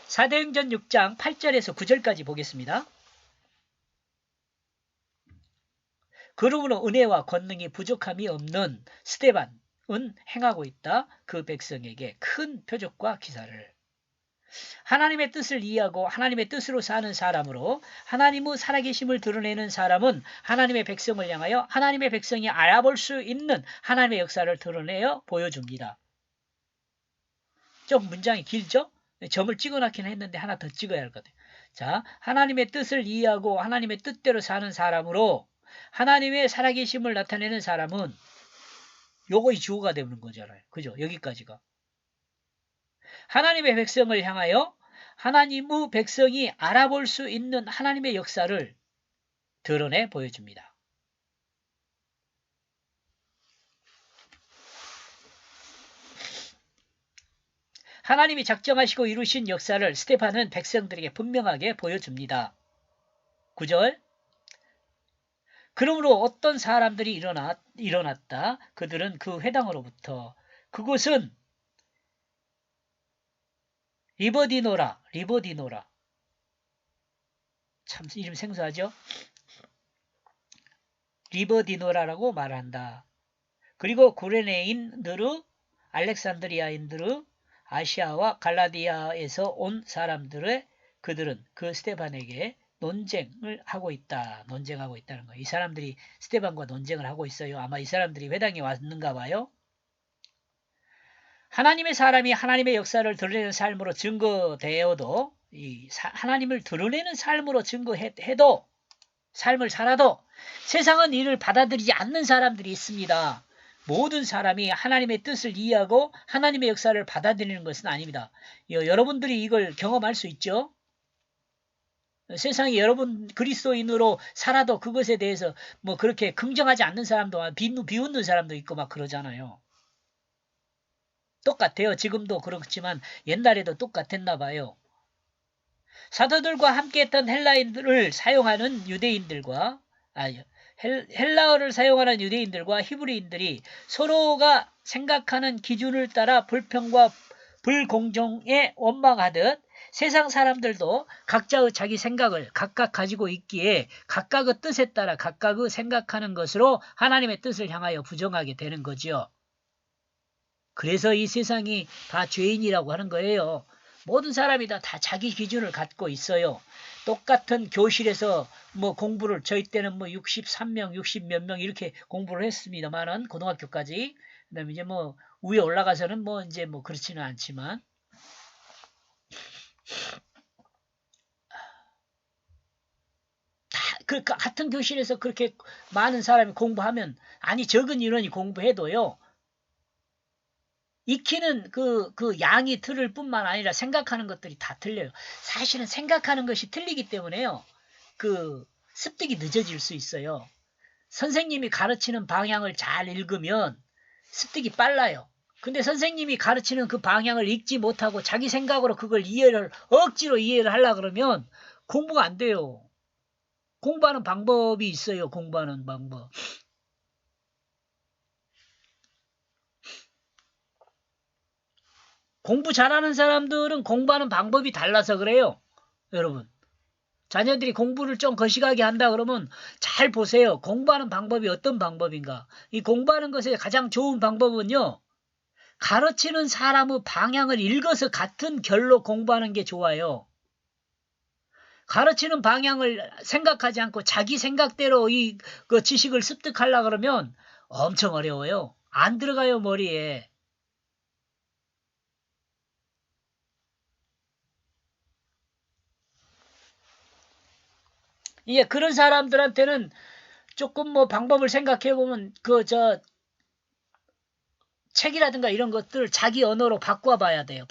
사도행전 6장 8절에서 9절까지 보겠습니다. 그러므로 은혜와 권능이 부족함이 없는 스데반은 행하고 있다. 그 백성에게 큰 표적과 기사를. 하나님의 뜻을 이해하고 하나님의 뜻으로 사는 사람으로 하나님의 살아계심을 드러내는 사람은 하나님의 백성을 향하여 하나님의 백성이 알아볼 수 있는 하나님의 역사를 드러내어 보여줍니다. 좀 문장이 길죠? 점을 찍어놨긴 했는데 하나 더 찍어야 할 것 같아요. 자, 하나님의 뜻을 이해하고 하나님의 뜻대로 사는 사람으로 하나님의 살아계심을 나타내는 사람은 요거이 주어가 되는 거잖아요. 그죠? 여기까지가. 하나님의 백성을 향하여 하나님의 백성이 알아볼 수 있는 하나님의 역사를 드러내 보여줍니다. 하나님이 작정하시고 이루신 역사를 스데반은 백성들에게 분명하게 보여줍니다. 9절 그러므로 어떤 사람들이 일어났다. 그들은 그 회당으로부터 그곳은 리버디노라 참 이름 생소하죠? 리버디노라라고 말한다. 그리고 구레네인들의 알렉산드리아인들의 아시아와 갈라디아에서 온 사람들의 그들은 그 스데반에게 논쟁하고 있다는 거예요. 이 사람들이 스데반과 논쟁을 하고 있어요. 아마 이 사람들이 회당에 왔는가 봐요. 하나님의 사람이 하나님의 역사를 드러내는 삶으로 증거되어도 하나님을 드러내는 삶으로 증거해도 삶을 살아도 세상은 이를 받아들이지 않는 사람들이 있습니다. 모든 사람이 하나님의 뜻을 이해하고 하나님의 역사를 받아들이는 것은 아닙니다. 여러분들이 이걸 경험할 수 있죠? 세상에 여러분 그리스도인으로 살아도 그것에 대해서 뭐 그렇게 긍정하지 않는 사람도 비웃는 사람도 있고 막 그러잖아요. 똑같아요. 지금도 그렇지만 옛날에도 똑같았나 봐요. 사도들과 함께했던 헬라인들을 사용하는 유대인들과 헬라어를 사용하는 유대인들과 히브리인들이 서로가 생각하는 기준을 따라 불평과 불공정에 원망하듯 세상 사람들도 각자의 자기 생각을 각각 가지고 있기에 각각의 뜻에 따라 각각의 생각하는 것으로 하나님의 뜻을 향하여 부정하게 되는 거죠. 그래서 이 세상이 다 죄인이라고 하는 거예요. 모든 사람이 다 자기 기준을 갖고 있어요. 똑같은 교실에서 뭐 공부를 저희 때는 뭐 63명, 60 몇 명 이렇게 공부를 했습니다만은 고등학교까지. 그다음에 이제 뭐 위에 올라가서는 뭐 이제 뭐 그렇지는 않지만 그 같은 교실에서 그렇게 많은 사람이 공부하면 아니 적은 인원이 공부해도요. 익히는 그 양이 틀릴 뿐만 아니라 생각하는 것들이 다 틀려요. 사실은 생각하는 것이 틀리기 때문에요. 습득이 늦어질 수 있어요. 선생님이 가르치는 방향을 잘 읽으면 습득이 빨라요. 근데 선생님이 가르치는 그 방향을 읽지 못하고 자기 생각으로 그걸 억지로 이해를 하려고 그러면 공부가 안 돼요. 공부하는 방법이 있어요. 공부하는 방법. 공부 잘하는 사람들은 공부하는 방법이 달라서 그래요. 여러분. 자녀들이 공부를 좀 거시하게 한다 그러면 잘 보세요. 공부하는 방법이 어떤 방법인가. 이 공부하는 것의 가장 좋은 방법은요. 가르치는 사람의 방향을 읽어서 같은 결로 공부하는 게 좋아요. 가르치는 방향을 생각하지 않고 자기 생각대로 그 지식을 습득하려고 그러면 엄청 어려워요. 안 들어가요, 머리에. 그런 사람들한테는 조금 뭐 방법을 생각해 보면 책이라든가 이런 것들 자기 언어로 바꿔봐야 돼요.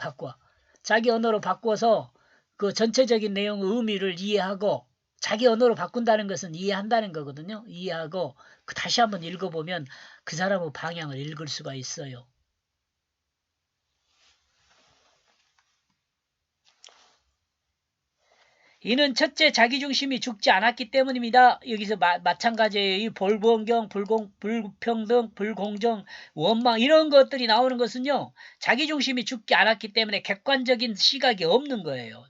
자기 언어로 바꿔서 그 전체적인 내용의 의미를 이해하고 자기 언어로 바꾼다는 것은 이해한다는 거거든요. 이해하고 다시 한번 읽어보면 그 사람의 방향을 읽을 수가 있어요. 이는 첫째 자기중심이 죽지 않았기 때문입니다. 여기서 마찬가지예요. 이 불공정, 불평등, 불공정, 원망 이런 것들이 나오는 것은요. 자기중심이 죽지 않았기 때문에 객관적인 시각이 없는 거예요.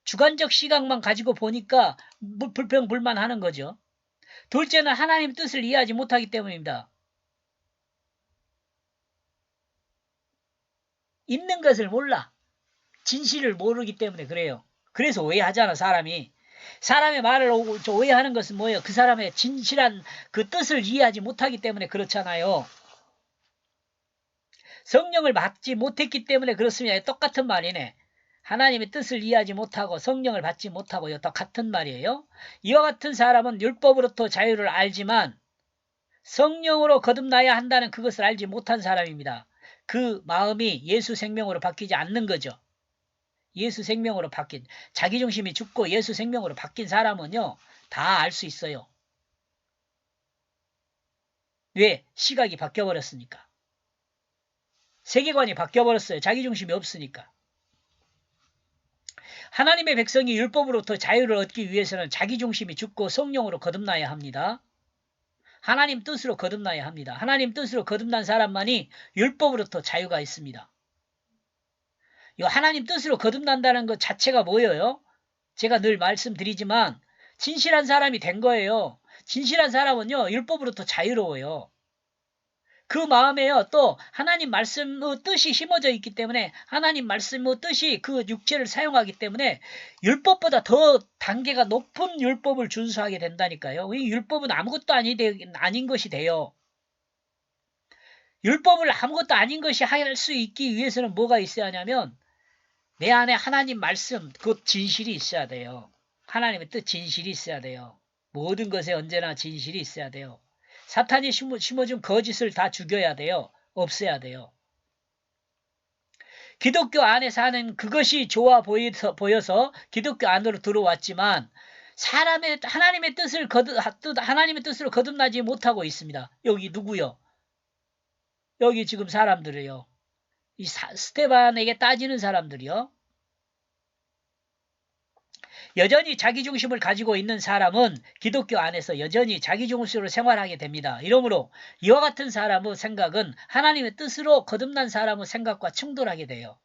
주관적 시각만 가지고 보니까 불평불만하는 거죠. 둘째는 하나님 뜻을 이해하지 못하기 때문입니다. 있는 것을 몰라. 진실을 모르기 때문에 그래요. 그래서 오해하잖아, 사람이. 사람의 말을 오해하는 것은 뭐예요? 그 사람의 진실한 그 뜻을 이해하지 못하기 때문에 그렇잖아요. 성령을 받지 못했기 때문에 그렇습니다. 똑같은 말이네. 하나님의 뜻을 이해하지 못하고 성령을 받지 못하고요. 똑같은 말이에요. 이와 같은 사람은 율법으로부터 자유를 알지만 성령으로 거듭나야 한다는 그것을 알지 못한 사람입니다. 그 마음이 예수 생명으로 바뀌지 않는 거죠. 예수 생명으로 바뀐, 자기중심이 죽고 예수 생명으로 바뀐 사람은요, 다 알 수 있어요. 왜? 시각이 바뀌어버렸으니까. 세계관이 바뀌어버렸어요. 자기중심이 없으니까. 하나님의 백성이 율법으로부터 자유를 얻기 위해서는 자기중심이 죽고 성령으로 거듭나야 합니다. 하나님 뜻으로 거듭나야 합니다. 하나님 뜻으로 거듭난 사람만이 율법으로부터 자유가 있습니다. 이 하나님 뜻으로 거듭난다는 것 자체가 뭐예요? 제가 늘 말씀드리지만 진실한 사람이 된 거예요. 진실한 사람은요. 율법으로부터 자유로워요. 그 마음에요. 또 하나님 말씀의 뜻이 심어져 있기 때문에 하나님 말씀의 뜻이 그 육체를 사용하기 때문에 율법보다 더 단계가 높은 율법을 준수하게 된다니까요. 이 율법은 아무것도 아닌 것이 돼요. 율법을 아무것도 아닌 것이 할 수 있기 위해서는 뭐가 있어야 하냐면 내 안에 하나님 말씀, 그 진실이 있어야 돼요. 하나님의 뜻 진실이 있어야 돼요. 모든 것에 언제나 진실이 있어야 돼요. 사탄이 심어준 거짓을 다 죽여야 돼요. 없애야 돼요. 기독교 안에 사는 그것이 좋아 보여서 기독교 안으로 들어왔지만 하나님의 뜻으로 거듭나지 못하고 있습니다. 여기 누구요? 여기 지금 사람들이요. 이 스테반에게 따지는 사람들이요. 여전히 자기중심을 가지고 있는 사람은 기독교 안에서 여전히 자기중심으로 생활하게 됩니다. 이러므로 이와 같은 사람의 생각은 하나님의 뜻으로 거듭난 사람의 생각과 충돌하게 돼요.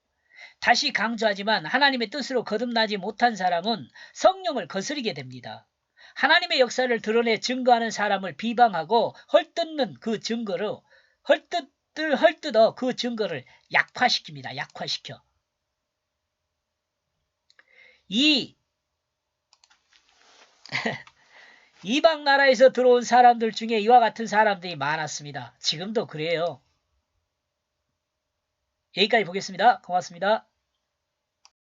다시 강조하지만 하나님의 뜻으로 거듭나지 못한 사람은 성령을 거스르게 됩니다. 하나님의 역사를 드러내 증거하는 사람을 비방하고 헐뜯는 그 증거로 헐뜯어 그 증거를 약화시킵니다. 약화시켜. 이방 나라에서 들어온 사람들 중에 이와 같은 사람들이 많았습니다. 지금도 그래요. 여기까지 보겠습니다. 고맙습니다.